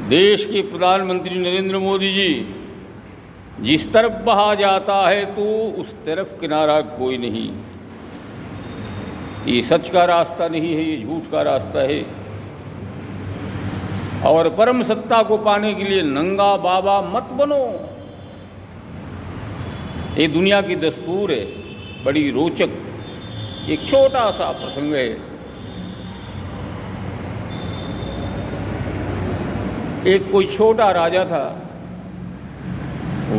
देश के प्रधानमंत्री नरेंद्र मोदी जी जिस तरफ बहा जाता है तो उस तरफ किनारा कोई नहीं। ये सच का रास्ता नहीं है, ये झूठ का रास्ता है। और परम सत्ता को पाने के लिए नंगा बाबा मत बनो। ये दुनिया की दस्तूर है। बड़ी रोचक एक छोटा सा प्रसंग है। एक कोई छोटा राजा था,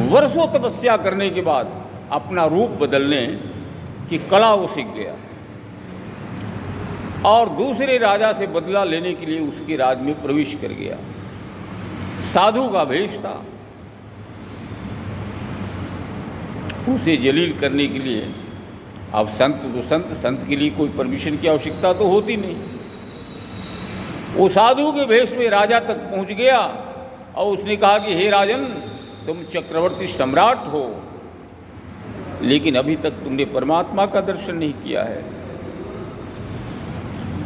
वर्षों तपस्या करने के बाद अपना रूप बदलने की कला वो सीख गया और दूसरे राजा से बदला लेने के लिए उसके राज में प्रवेश कर गया। साधु का भेष था। उसे जलील करने के लिए, अब संत तो संत के लिए कोई परमिशन की आवश्यकता तो होती नहीं। वो साधु के भेष में राजा तक पहुंच गया और उसने कहा कि हे राजन, तुम चक्रवर्ती सम्राट हो, लेकिन अभी तक तुमने परमात्मा का दर्शन नहीं किया है।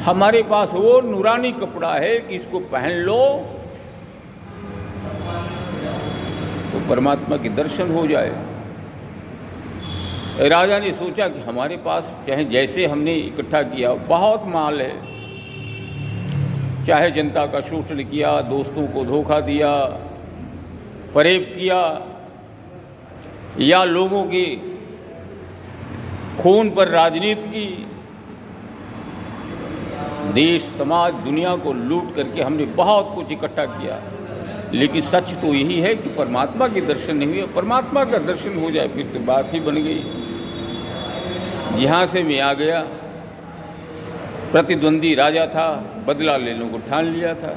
हमारे पास वो नूरानी कपड़ा है कि इसको पहन लो तो परमात्मा के दर्शन हो जाए। राजा ने सोचा कि हमारे पास चाहे जैसे हमने इकट्ठा किया बहुत माल है, चाहे जनता का शोषण किया, दोस्तों को धोखा दिया, फरेब किया, या लोगों के खून पर राजनीति की, देश समाज दुनिया को लूट करके हमने बहुत कुछ इकट्ठा किया, लेकिन सच तो यही है कि परमात्मा के दर्शन नहीं हुए। परमात्मा का दर्शन हो जाए फिर तो बात ही बन गई। यहाँ से मैं आ गया। प्रतिद्वंदी राजा था, बदला लेने को ठान लिया था।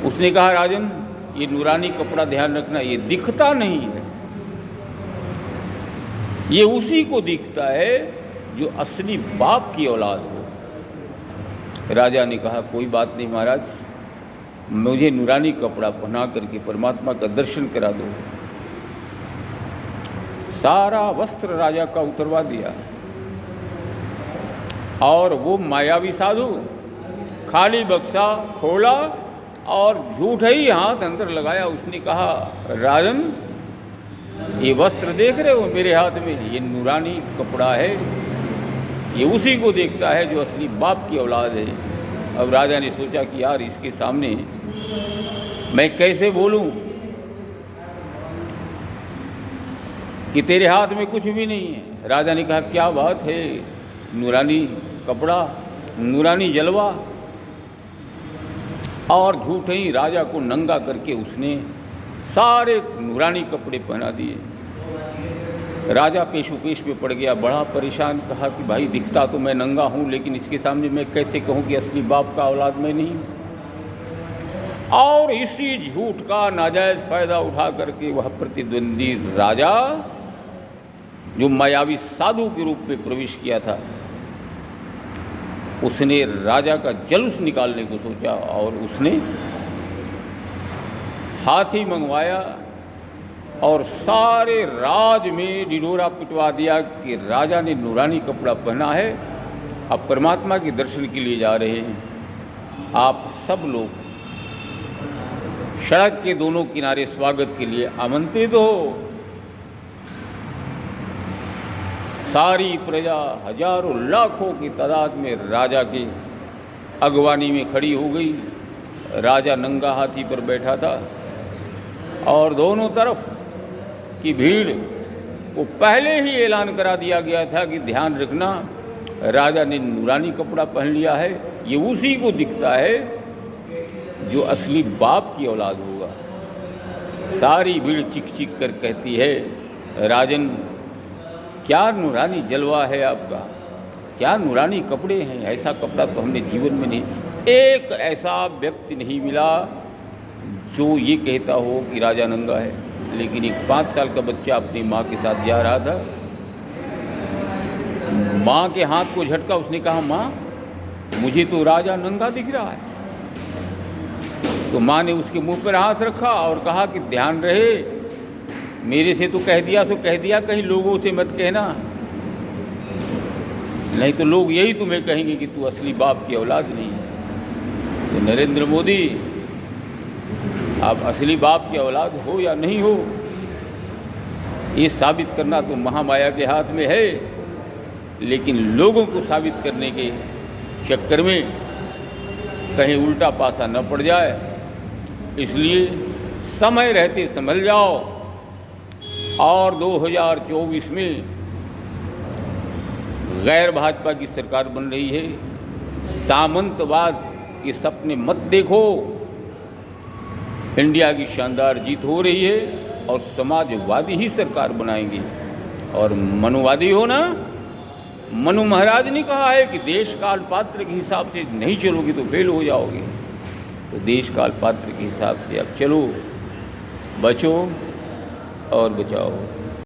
उसने कहा राजन, ये नूरानी कपड़ा ध्यान रखना, ये दिखता नहीं है, ये उसी को दिखता है जो असली बाप की औलाद हो। राजा ने कहा कोई बात नहीं महाराज, मुझे नूरानी कपड़ा पहना करके परमात्मा का दर्शन करा दो। सारा वस्त्र राजा का उतरवा दिया और वो मायावी साधु खाली बक्सा खोला और झूठा ही हाथ अंदर लगाया। उसने कहा राजन, ये वस्त्र देख रहे हो मेरे हाथ में, ये नूरानी कपड़ा है, ये उसी को देखता है जो असली बाप की औलाद है। अब राजा ने सोचा कि यार इसके सामने मैं कैसे बोलूं कि तेरे हाथ में कुछ भी नहीं है। राजा ने कहा क्या बात है, नूरानी कपड़ा, नूरानी जलवा। और झूठे ही राजा को नंगा करके उसने सारे नूरानी कपड़े पहना दिए। राजा पेशोपेश में पड़ गया, बड़ा परेशान। कहा कि भाई दिखता तो मैं नंगा हूँ, लेकिन इसके सामने मैं कैसे कहूँ कि असली बाप का औलाद मैं नहीं हूँ। और इसी झूठ का नाजायज फायदा उठा करके वह प्रतिद्वंदी राजा जो मायावी साधु के रूप में प्रवेश किया था, उसने राजा का जुलूस निकालने को सोचा और उसने हाथी मंगवाया और सारे राज में ढिढोरा पिटवा दिया कि राजा ने नूरानी कपड़ा पहना है, अब परमात्मा के दर्शन के लिए जा रहे हैं। आप सब लोग सड़क के दोनों किनारे स्वागत के लिए आमंत्रित हो। सारी प्रजा हजारों लाखों की तादाद में राजा की अगवानी में खड़ी हो गई। राजा नंगा हाथी पर बैठा था और दोनों तरफ की भीड़ को पहले ही ऐलान करा दिया गया था कि ध्यान रखना, राजा ने नूरानी कपड़ा पहन लिया है, ये उसी को दिखता है जो असली बाप की औलाद होगा। सारी भीड़ चिक चिक कर कहती है राजन, क्या नूरानी जलवा है आपका, क्या नूरानी कपड़े हैं, ऐसा कपड़ा तो हमने जीवन में नहीं। एक ऐसा व्यक्ति नहीं मिला जो ये कहता हो कि राजा नंगा है। लेकिन एक 5 साल का बच्चा अपनी माँ के साथ जा रहा था, माँ के हाथ को झटका। उसने कहा माँ, मुझे तो राजा नंगा दिख रहा है। तो माँ ने उसके मुंह पर हाथ रखा और कहा कि ध्यान रहे, मेरे से तो कह दिया सो कह दिया, कहीं लोगों से मत कहना, नहीं तो लोग यही तुम्हें कहेंगे कि तू असली बाप की औलाद नहीं है। तो नरेंद्र मोदी आप असली बाप की औलाद हो या नहीं हो, ये साबित करना तो महामाया के हाथ में है। लेकिन लोगों को साबित करने के चक्कर में कहीं उल्टा पासा न पड़ जाए, इसलिए समय रहते संभल जाओ। और 2024 में गैर भाजपा की सरकार बन रही है। सामंतवाद के सपने मत देखो। इंडिया की शानदार जीत हो रही है और समाजवादी ही सरकार बनाएंगे। और मनुवादी हो ना, मनु महाराज ने कहा है कि देश काल पात्र के हिसाब से नहीं चलोगे तो फेल हो जाओगे। तो देश काल पात्र के हिसाब से अब चलो, बचो और बचाओ।